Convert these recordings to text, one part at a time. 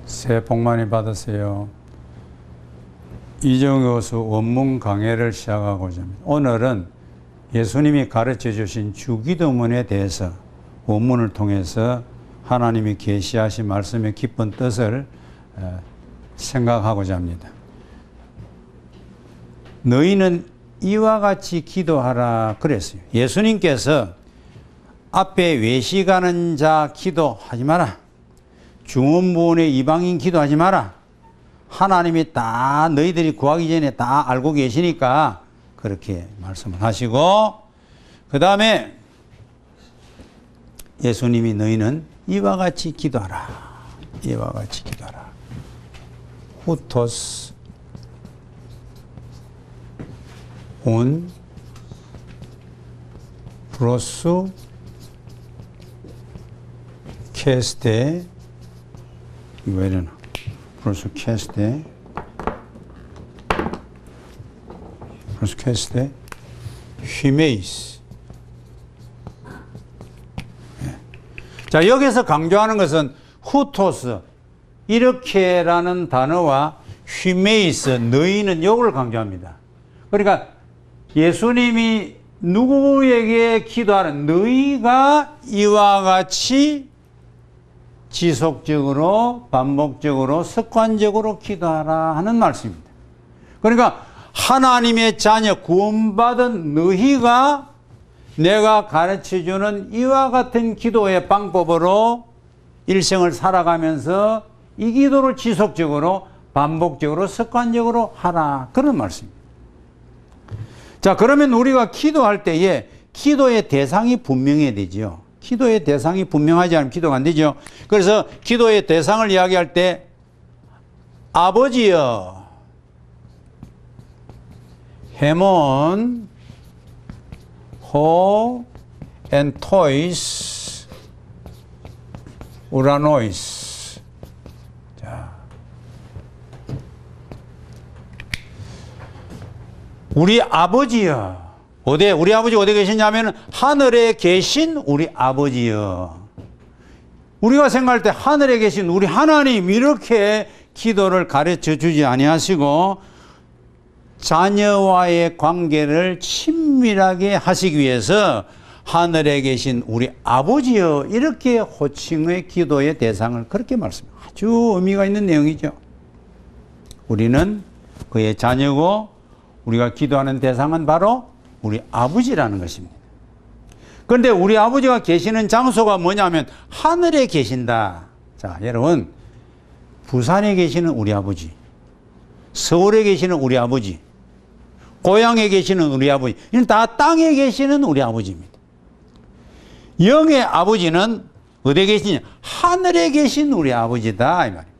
새해 복 많이 받으세요. 이정효수 원문 강해를 시작하고자 합니다. 오늘은 예수님이 가르쳐 주신 주기도문에 대해서 원문을 통해서 하나님이 계시하신 말씀의 깊은 뜻을 생각하고자 합니다. 너희는 이와 같이 기도하라 그랬어요. 예수님께서 앞에 외식하는 자 기도하지 마라. 중원부원의 이방인 기도하지 마라. 하나님이 다 너희들이 구하기 전에 다 알고 계시니까 그렇게 말씀을 하시고, 그 다음에 예수님이 너희는 이와 같이 기도하라. 이와 같이 기도하라. 후토스 온 플러스 캐스테, 이거 왜 이러나? 플러스 캐스테 휘메이스. 자, 여기서 강조하는 것은 후토스, 이렇게라는 단어와 휘메이스, 너희는 요걸 강조합니다. 그러니까 예수님이 누구에게 기도하는, 너희가 이와 같이 지속적으로, 반복적으로, 습관적으로 기도하라 하는 말씀입니다. 그러니까 하나님의 자녀, 구원받은 너희가 내가 가르쳐주는 이와 같은 기도의 방법으로 일생을 살아가면서 이 기도를 지속적으로, 반복적으로, 습관적으로 하라, 그런 말씀입니다. 자, 그러면 우리가 기도할 때에 기도의 대상이 분명해야 되죠. 기도의 대상이 분명하지 않으면 기도가 안 되죠. 그래서 기도의 대상을 이야기할 때 아버지여, 헤몬, 호, 앤 토이스, 우라노이스. 자, 우리 아버지여. 우리 아버지 어디 계시냐면 하늘에 계신 우리 아버지여. 우리가 생각할 때 하늘에 계신 우리 하나님, 이렇게 기도를 가르쳐 주지 아니하시고 자녀와의 관계를 친밀하게 하시기 위해서 하늘에 계신 우리 아버지여, 이렇게 호칭의 기도의 대상을 그렇게 말씀해요. 아주 의미가 있는 내용이죠. 우리는 그의 자녀고 우리가 기도하는 대상은 바로 우리 아버지라는 것입니다. 그런데 우리 아버지가 계시는 장소가 뭐냐면 하늘에 계신다. 자, 여러분, 부산에 계시는 우리 아버지, 서울에 계시는 우리 아버지, 고향에 계시는 우리 아버지, 이는 다 땅에 계시는 우리 아버지입니다. 영의 아버지는 어디에 계시냐? 하늘에 계신 우리 아버지다, 이 말입니다.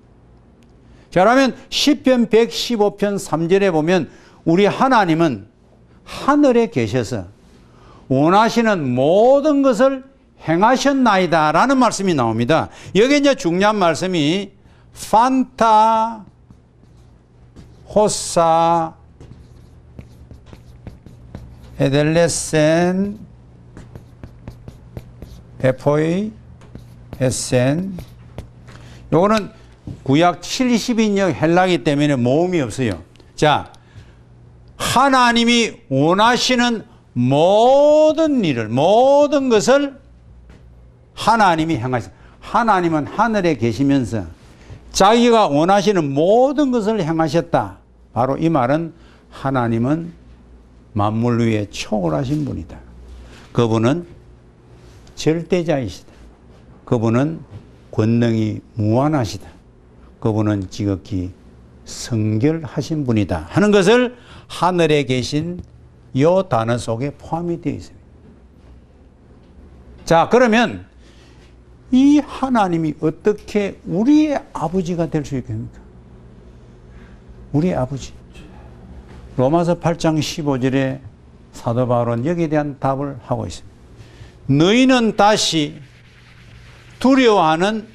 자, 그러면 시편 115편 3절에 보면 우리 하나님은 하늘에 계셔서 원하시는 모든 것을 행하셨나이다 라는 말씀이 나옵니다. 여기 이제 중요한 말씀이 판타 호사 에델레센 에포이 에센, 요거는 구약 70인역 헬라기 때문에 모음이 없어요. 자, 하나님이 원하시는 모든 일을, 모든 것을 하나님이 행하셨다. 하나님은 하늘에 계시면서 자기가 원하시는 모든 것을 행하셨다. 바로 이 말은 하나님은 만물 위에 초월하신 분이다. 그분은 절대자이시다. 그분은 권능이 무한하시다. 그분은 지극히 성결하신 분이다 하는 것을 하늘에 계신 이 단어 속에 포함이 되어 있습니다. 자, 그러면 이 하나님이 어떻게 우리의 아버지가 될 수 있겠습니까? 우리의 아버지. 로마서 8장 15절에 사도 바울은 여기에 대한 답을 하고 있습니다. 너희는 다시 두려워하는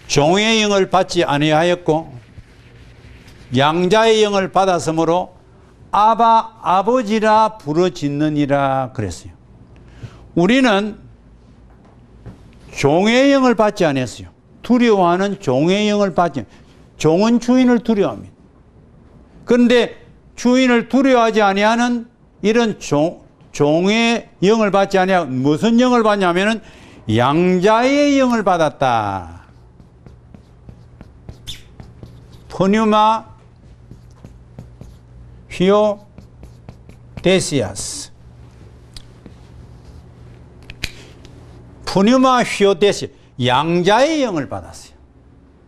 종의 영을 받지 아니하였고 양자의 영을 받았으므로 아바 아버지라 부르짖느니라 그랬어요. 우리는 종의 영을 받지 않았어요. 두려워하는 종의 영을 받지 않았어요. 종은 주인을 두려워합니다. 그런데 주인을 두려워하지 아니하는 이런 종의 영을 받지 아니하고 무슨 영을 받냐면은 양자의 영을 받았다. 포뉴마 휘오데시아스. 푸뉴마 휘오데시. 양자의 영을 받았어요.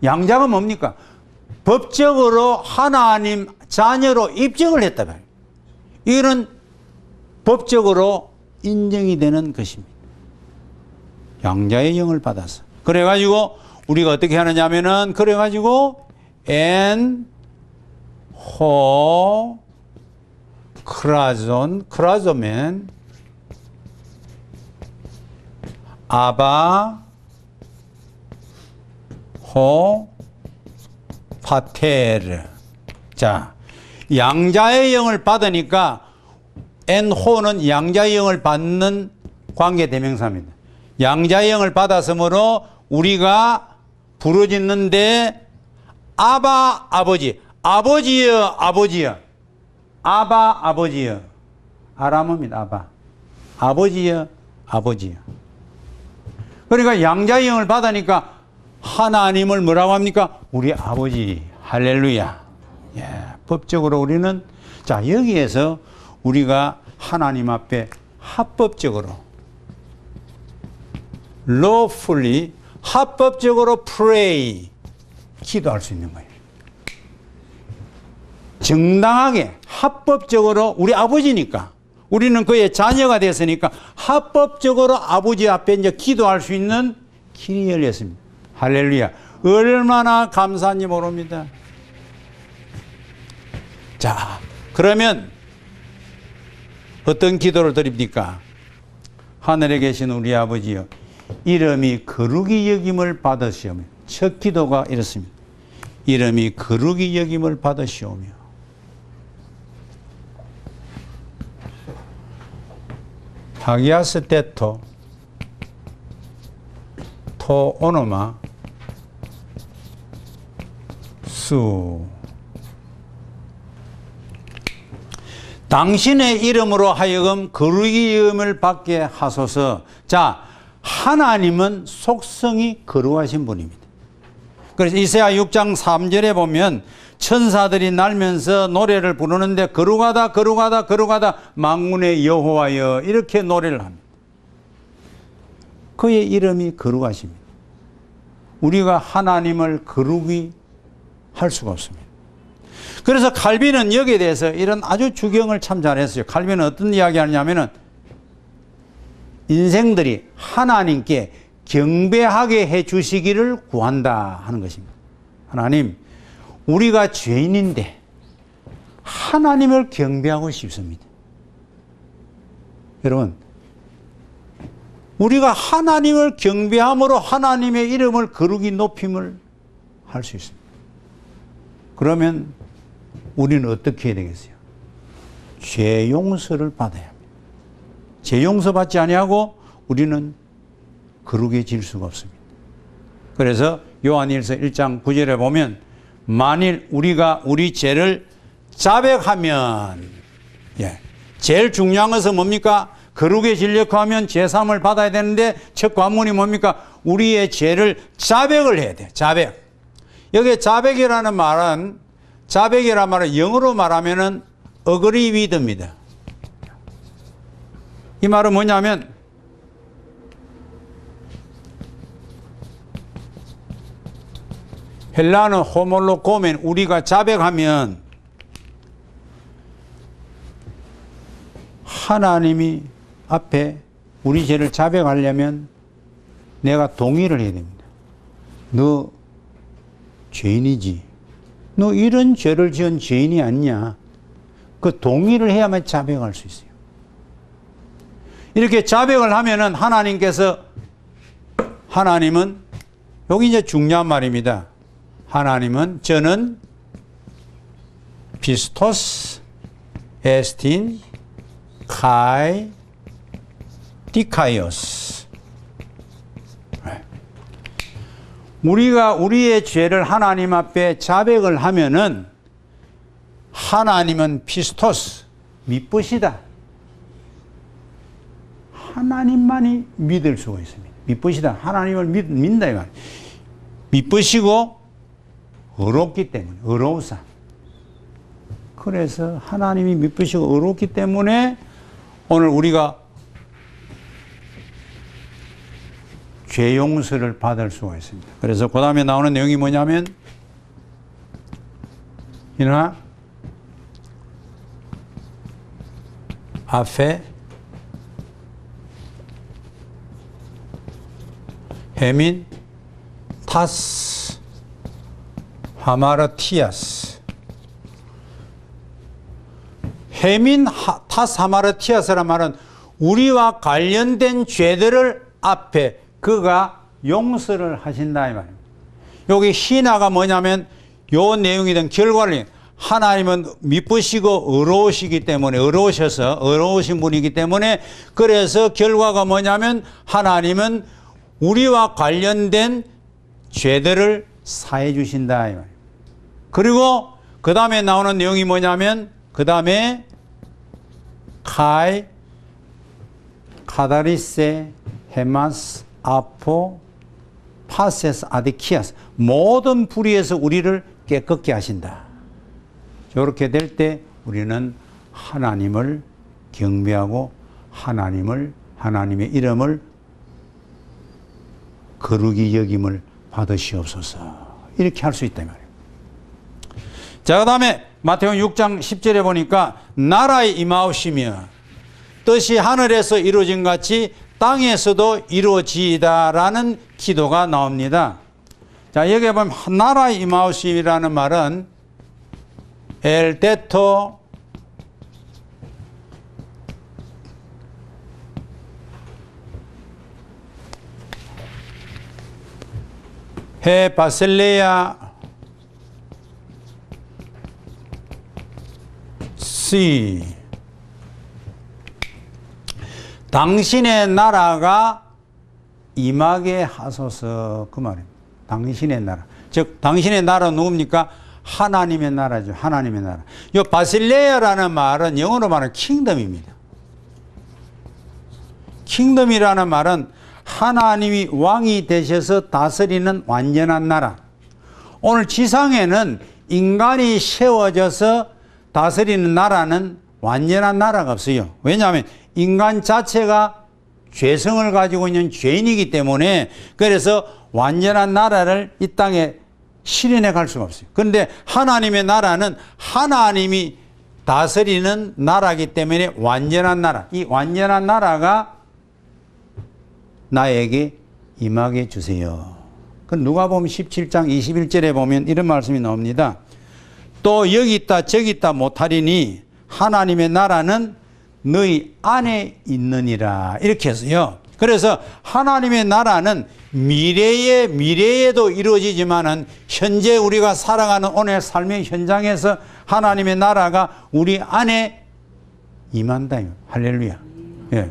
양자가 뭡니까? 법적으로 하나님 자녀로 입증을 했다 말이에요. 이거는 법적으로 인정이 되는 것입니다. 양자의 영을 받았어. 그래가지고 우리가 어떻게 하느냐 하면은 그래가지고 크라조멘 아바 호 파테르. 자, 양자의 영을 받으니까 호는 양자의 영을 받는 관계대명사입니다. 양자의 영을 받았으므로 우리가 부르짖는데 아바 아버지, 아버지여 아버지여, 아바 아버지여. 아람어입니다. 아바 아버지여 아버지여. 그러니까 양자의 영을 받으니까 하나님을 뭐라고 합니까? 우리 아버지. 할렐루야. 예, 법적으로 우리는 자 여기에서 우리가 하나님 앞에 합법적으로 lawfully 합법적으로 pray 기도할 수 있는 거예요. 정당하게 합법적으로 우리 아버지니까 우리는 그의 자녀가 됐으니까 합법적으로 아버지 앞에 이제 기도할 수 있는 길이 열렸습니다. 할렐루야. 얼마나 감사한지 모릅니다. 자, 그러면 어떤 기도를 드립니까? 하늘에 계신 우리 아버지여, 이름이 거룩히 여김을 받으시오며. 첫 기도가 이렇습니다. 이름이 거룩히 여김을 받으시오며. 하기아스 테토 토 오노마 수. 당신의 이름으로 하여금 거룩히 여김을 받게 하소서. 자, 하나님은 속성이 거룩하신 분입니다. 그래서 이사야 6장 3절에 보면 천사들이 날면서 노래를 부르는데 거룩하다 거룩하다 거룩하다 만군의 여호와여 이렇게 노래를 합니다. 그의 이름이 거룩하십니다. 우리가 하나님을 거룩히 할 수가 없습니다. 그래서 칼빈은 여기에 대해서 이런 아주 주경을 참 잘했어요. 칼빈은 어떤 이야기 하냐면은 인생들이 하나님께 경배하게 해 주시기를 구한다 하는 것입니다. 하나님, 우리가 죄인인데 하나님을 경배하고 싶습니다. 여러분, 우리가 하나님을 경배함으로 하나님의 이름을 거룩히 높임을 할 수 있습니다. 그러면 우리는 어떻게 해야 되겠어요? 죄 용서를 받아야 합니다. 죄 용서 받지 아니하고 우리는 거룩해질 수가 없습니다. 그래서 요한일서 1장 9절에 보면 만일 우리가 우리 죄를 자백하면, 제일 중요한 것은 뭡니까? 거룩해지려고 하면 죄사함을 받아야 되는데 첫 관문이 뭡니까? 우리의 죄를 자백을 해야 돼요. 자백. 여기에 자백이라는 말은 영어로 말하면은 agree with입니다. 이 말은 뭐냐면 헬라는 호몰로고멘, 우리가 자백하면 하나님이 앞에 우리 죄를 자백하려면 내가 동의를 해야 됩니다. 너 죄인이지. 너 이런 죄를 지은 죄인이 아니냐. 그 동의를 해야만 자백할 수 있어요. 이렇게 자백을 하면은 하나님은 여기 이제 중요한 말입니다. 하나님은 저는 피스토스 에스틴 카이 디카이오스. 우리가 우리의 죄를 하나님 앞에 자백을 하면은 하나님은 피스토스, 미쁘시다. 하나님만이 믿을 수가 있습니다. 미쁘시다. 하나님을 믿는다 이 말이에요. 미쁘시고 의롭기 때문에, 의로우사. 그래서 하나님이 미쁘시고 의롭기 때문에 오늘 우리가 죄 용서를 받을 수가 있습니다. 그래서 그 다음에 나오는 내용이 뭐냐면, 이나 앞에 헤민 타스 하마르티아스. 헤민 타스 하마르티아스란 말은 우리와 관련된 죄들을 앞에 그가 용서를 하신다 이 말입니다. 여기 희나가 뭐냐면 요 내용이 된 결과를, 하나님은 미쁘시고 의로우시기 때문에, 의로우셔서 의로우신 분이기 때문에, 그래서 결과가 뭐냐면 하나님은 우리와 관련된 죄들을 사해 주신다 이 말입니다. 그리고 그 다음에 나오는 내용이 뭐냐면, 그 다음에 카이 카다리세 헤마스 아포 파세스 아디키아스, 모든 불의에서 우리를 깨끗게 하신다. 이렇게 될 때 우리는 하나님을 경배하고 하나님의 이름을 거룩히 여김을 받으시옵소서. 이렇게 할 수 있다 말이에요. 자, 그 다음에 마태복음 6장 10절에 보니까 나라의 임하오시며 뜻이 하늘에서 이루어진 같이 땅에서도 이루어지이다라는 기도가 나옵니다. 자, 여기에 보면 나라의 임하오심이라는 말은 엘 데토 헤 바셀레야 시, 당신의 나라가 임하게 하소서, 그 말입니다. 당신의 나라. 즉 당신의 나라는 누굽니까? 하나님의 나라죠. 하나님의 나라. 이 바실레아라는 말은 영어로 말하는 킹덤입니다. 킹덤이라는 말은 하나님이 왕이 되셔서 다스리는 완전한 나라. 오늘 지상에는 인간이 세워져서 다스리는 나라는 완전한 나라가 없어요. 왜냐하면 인간 자체가 죄성을 가지고 있는 죄인이기 때문에, 그래서 완전한 나라를 이 땅에 실현해 갈 수가 없어요. 그런데 하나님의 나라는 하나님이 다스리는 나라이기 때문에 완전한 나라, 이 완전한 나라가 나에게 임하게 주세요. 그 누가복음 17장 21절에 보면 이런 말씀이 나옵니다. 또 여기 있다 저기 있다 못하리니 하나님의 나라는 너희 안에 있느니라, 이렇게 해서요. 그래서 하나님의 나라는 미래에도 이루어지지만은 현재 우리가 살아가는 오늘 삶의 현장에서 하나님의 나라가 우리 안에 임한다. 할렐루야. 예.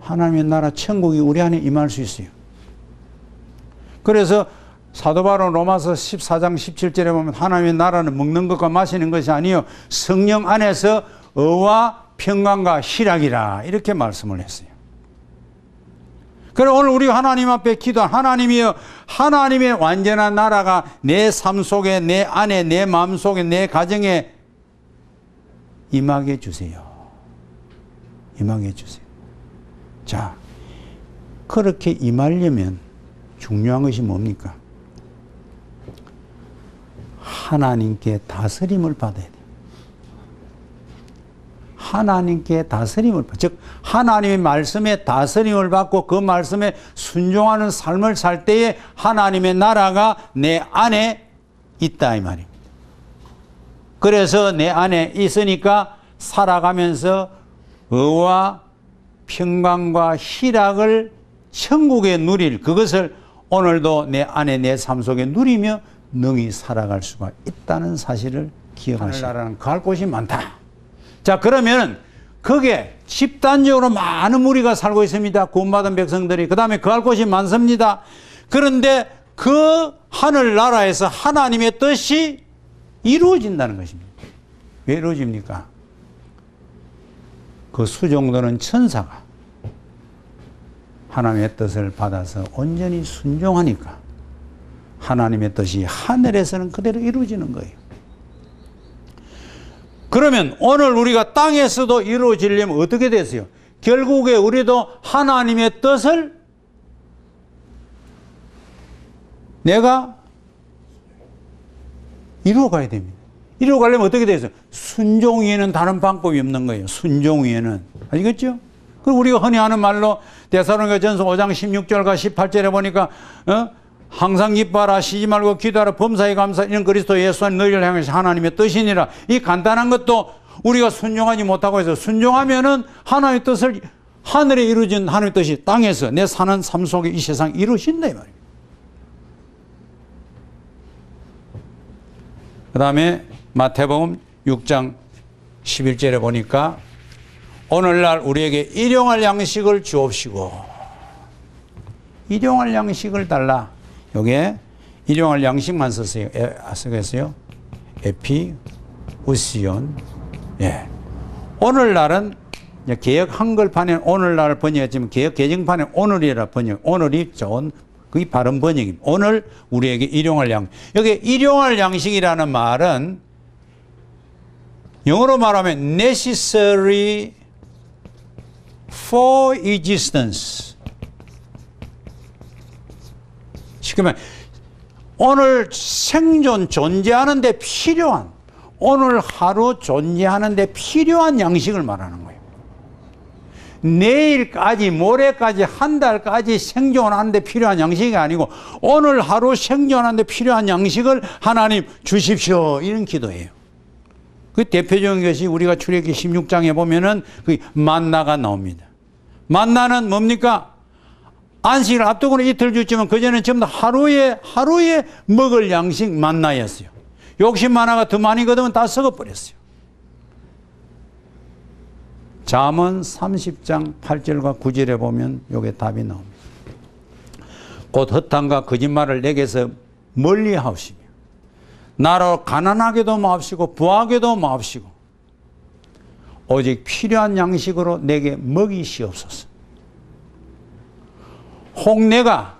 하나님의 나라 천국이 우리 안에 임할 수 있어요. 그래서 사도 바울 로마서 14장 17절에 보면 하나님의 나라는 먹는 것과 마시는 것이 아니요 성령 안에서 의와 평강과 희락이라, 이렇게 말씀을 했어요. 그래서 오늘 우리 하나님 앞에 기도한 하나님이여, 하나님의 완전한 나라가 내 삶 속에, 내 안에, 내 마음 속에, 내 가정에 임하게 해주세요. 임하게 해주세요. 자, 그렇게 임하려면 중요한 것이 뭡니까? 하나님께 다스림을 받아야 돼요. 하나님께 다스림을, 즉 하나님의 말씀에 다스림을 받고 그 말씀에 순종하는 삶을 살 때에 하나님의 나라가 내 안에 있다 이 말입니다. 그래서 내 안에 있으니까 살아가면서 의와 평강과 희락을 천국에 누릴, 그것을 오늘도 내 안에 내 삶 속에 누리며 능히 살아갈 수가 있다는 사실을 기억하시고, 하늘나라는 갈 곳이 많다. 자, 그러면 그게 집단적으로 많은 무리가 살고 있습니다. 구원받은 백성들이. 그 다음에 거할 곳이 많습니다. 그런데 그 하늘나라에서 하나님의 뜻이 이루어진다는 것입니다. 왜 이루어집니까? 그 수종들은 천사가 하나님의 뜻을 받아서 온전히 순종하니까 하나님의 뜻이 하늘에서는 그대로 이루어지는 거예요. 그러면 오늘 우리가 땅에서도 이루어지려면 어떻게 되세요? 결국에 우리도 하나님의 뜻을 내가 이루어가야 됩니다. 이루어가려면 어떻게 되세요? 순종 위에는 다른 방법이 없는 거예요. 순종 위에는. 아시겠죠? 그리고 우리가 흔히 하는 말로 데살로니가전서 5장 16절과 18절에 보니까 항상 기뻐하라, 쉬지 말고 기도하라, 범사에 감사, 이는 그리스도 예수 안에 너희를 향해서 하나님의 뜻이니라. 이 간단한 것도 우리가 순종하지 못하고 해서 순종하면은 하나님의 뜻을 하늘에 이루어진 하나님의 뜻이 땅에서 내 사는 삶 속에 이 세상 이루어진다 이 말입니다. 그 다음에 마태복음 6장 11절에 보니까 오늘날 우리에게 일용할 양식을 주옵시고, 일용할 양식을 달라. 여기에 일용할 양식만 쓰겠어요. 에피우시온. 예. 오늘날은 개역 한글판에 오늘날 번역했지만 개역 개정판에 오늘이라 번역. 오늘이 좋은 그게 바른 번역입니다. 오늘 우리에게 일용할 양식. 여기 일용할 양식이라는 말은 영어로 말하면 necessary for existence. 그러면 오늘 생존 존재하는 데 필요한, 오늘 하루 존재하는 데 필요한 양식을 말하는 거예요. 내일까지, 모레까지, 한 달까지 생존하는 데 필요한 양식이 아니고 오늘 하루 생존하는 데 필요한 양식을 하나님 주십시오. 이런 기도예요. 그 대표적인 것이 우리가 출애굽기 16장에 보면은 그 만나가 나옵니다. 만나는 뭡니까? 안식을 앞두고는 이틀 줬지만 그전에는 전부 다 하루에 먹을 양식 만나였어요. 욕심 많아가 더 많이 거두면 다 썩어버렸어요. 잠언 30장 8절과 9절에 보면 요게 답이 나옵니다. 곧 허탄과 거짓말을 내게서 멀리 하시며 나로 가난하게도 마옵시고 부하게도 마옵시고 오직 필요한 양식으로 내게 먹이시옵소서. 혹내가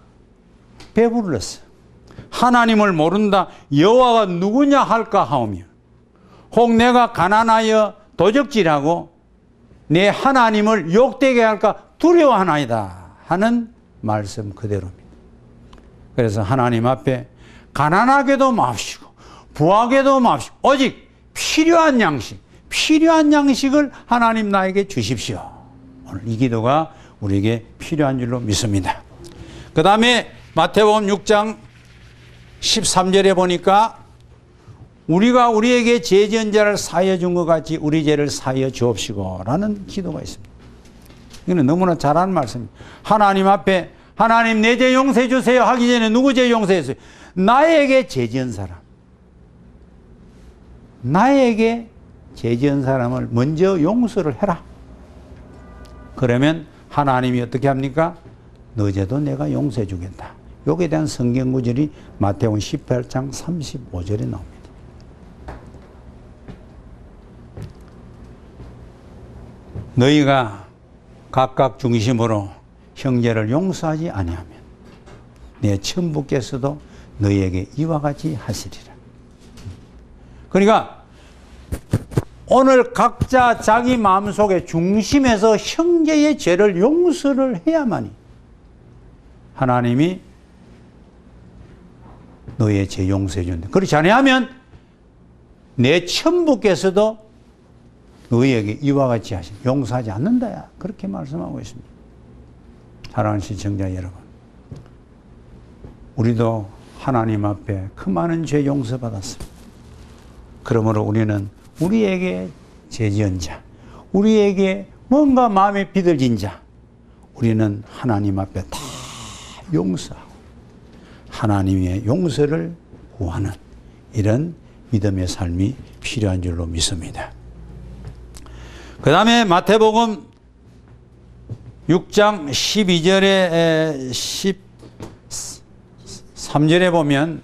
배불렀어. 하나님을 모른다. 여호와가 누구냐 할까 하오며 혹 내가 가난하여 도적질하고 내 하나님을 욕되게 할까 두려워하나이다 하는 말씀 그대로입니다. 그래서 하나님 앞에 가난하게도 마옵시고 부하게도 마옵시고 오직 필요한 양식을 하나님 나에게 주십시오. 오늘 이 기도가 우리에게 필요한 줄로 믿습니다. 그 다음에 마태복음 6장 13절에 보니까 우리가 우리에게 죄 지은 자를 사하여 준 것 같이 우리 죄를 사하여 주옵시고 라는 기도가 있습니다. 이거는 너무나 잘하는 말씀입니다. 하나님 앞에 하나님 내 죄 용서해 주세요 하기 전에 누구 죄 용서했어요? 나에게 죄 지은 사람. 나에게 죄 지은 사람을 먼저 용서를 해라. 그러면 하나님이 어떻게 합니까? 너 죄도 내가 용서해 주겠다. 여기에 대한 성경 구절이 마태복음 18장 35절에 나옵니다. 너희가 각각 중심으로 형제를 용서하지 아니하면 내 천부께서도 너희에게 이와 같이 하시리라. 그러니까 오늘 각자 자기 마음속에 중심에서 형제의 죄를 용서를 해야만이 하나님이 너의 죄 용서해 준다. 그렇지 아니하면 내 천부께서도 너희에게 이와 같이 하신 용서하지 않는다야. 그렇게 말씀하고 있습니다. 사랑하는 시청자 여러분, 우리도 하나님 앞에 그 많은 죄 용서받았습니다. 그러므로 우리는 우리에게 죄 지은 자, 우리에게 뭔가 마음에 비들진 자, 우리는 하나님 앞에 다 용서하고 하나님의 용서를 구하는 이런 믿음의 삶이 필요한 줄로 믿습니다. 그 다음에 마태복음 6장 12절에 13절에 보면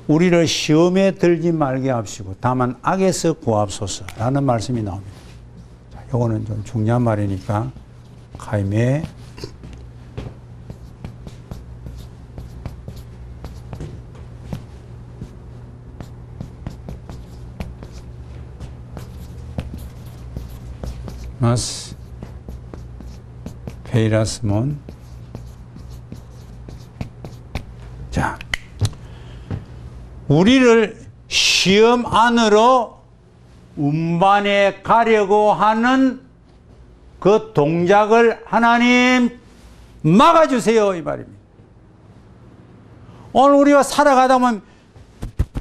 우리를 시험에 들지 말게 합시고 다만 악에서 구하옵소서라는 말씀이 나옵니다. 자, 이거는 좀 중요한 말이니까 가임에 마스 페이라스몬. 자, 우리를 시험 안으로 운반해 가려고 하는 그 동작을 하나님 막아주세요, 이 말입니다. 오늘 우리가 살아가다 보면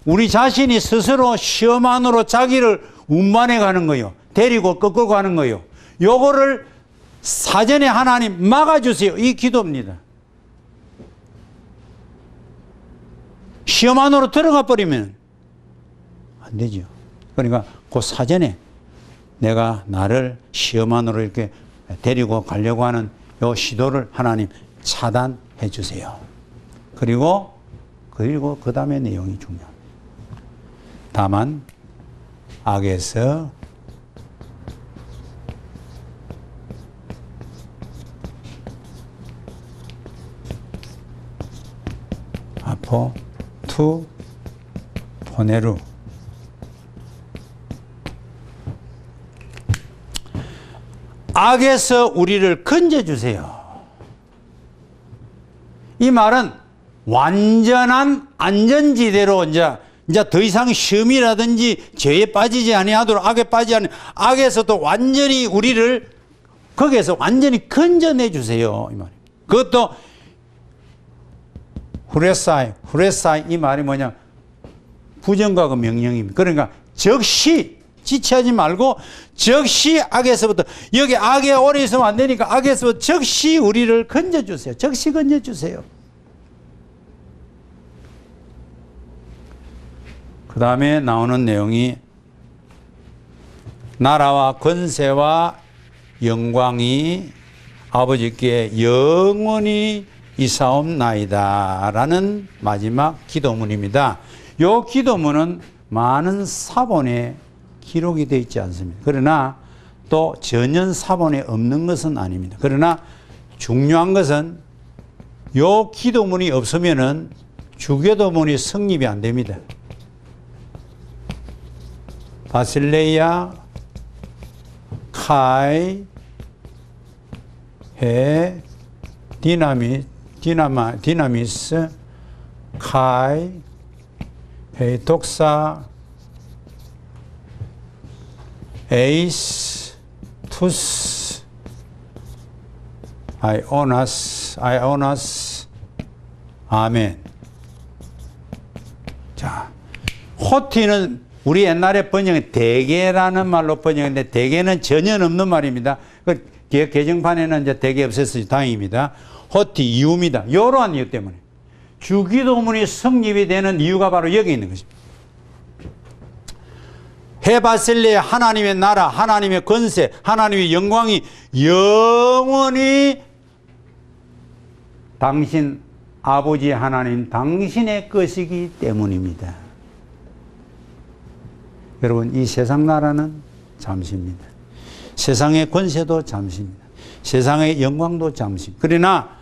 우리 자신이 스스로 시험 안으로 자기를 운반해 가는 거요, 데리고 끌고 가는 거요, 요거를 사전에 하나님 막아주세요, 이 기도입니다. 시험 안으로 들어가 버리면 안 되죠. 그러니까 그 사전에 내가 나를 시험 안으로 이렇게 데리고 가려고 하는 요 시도를 하나님 차단해 주세요. 그리고 그 다음에 내용이 중요합니다. 다만 악에서 아포 투 포네루. 악에서 우리를 건져주세요. 이 말은 완전한 안전지대로 이제 더 이상 시험이라든지 죄에 빠지지 아니하도록, 악에 빠지지 아니, 악에서도 완전히 우리를 거기에서 완전히 건져내 주세요, 이 말입니다. 그것도 후레사이 이 말이 뭐냐, 부정과거 명령입니다. 그러니까 즉시 지체하지 말고 즉시 악에서부터, 여기 악에 오래 있으면 안 되니까 악에서부터 즉시 우리를 건져주세요. 즉시 건져주세요. 그 다음에 나오는 내용이 나라와 권세와 영광이 아버지께 영원히 이사옵나이다 라는 마지막 기도문입니다. 이 기도문은 많은 사본에 기록이 되어 있지 않습니다. 그러나 또 전연 사본에 없는 것은 아닙니다. 그러나 중요한 것은 이 기도문이 없으면은 주기도문이 성립이 안 됩니다. 바실레이아 카이 해 디나미스 카이 헤 독사 에이스 투스 아이오나스 아멘. 자, 호티는 우리 옛날에 번역은 대개라는 말로 번역했는데 대개는 전혀 없는 말입니다. 그 개정판에는 이제 대개 없었어요. 다행입니다. 호티 이유입니다. 이러한 이유 때문에 주기도문이 성립이 되는 이유가 바로 여기 있는 것입니다. 헤바셀레 하나님의 나라, 하나님의 권세, 하나님의 영광이 영원히 당신 아버지 하나님 당신의 것이기 때문입니다. 여러분, 이 세상 나라는 잠시입니다. 세상의 권세도 잠시입니다. 세상의 영광도 잠시입니다. 그러나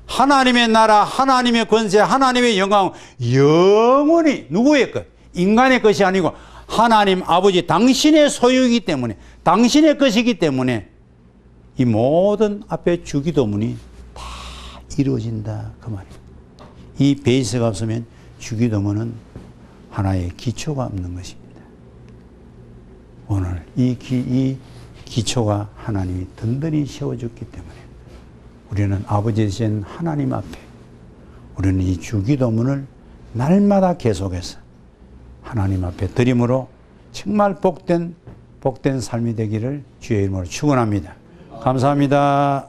하나님의 나라, 하나님의 권세, 하나님의 영광은 영원히 누구의 것? 인간의 것이 아니고 하나님 아버지 당신의 소유이기 때문에, 당신의 것이기 때문에 이 모든 앞에 주기도문이 다 이루어진다 그 말입니다. 이 베이스가 없으면 주기도문은 하나의 기초가 없는 것입니다. 오늘 이 기초가 하나님이 든든히 세워줬기 때문에 우리는 아버지 되신 하나님 앞에 우리는 이 주기도문을 날마다 계속해서 하나님 앞에 드림으로 정말 복된 삶이 되기를 주의 이름으로 축원합니다. 감사합니다.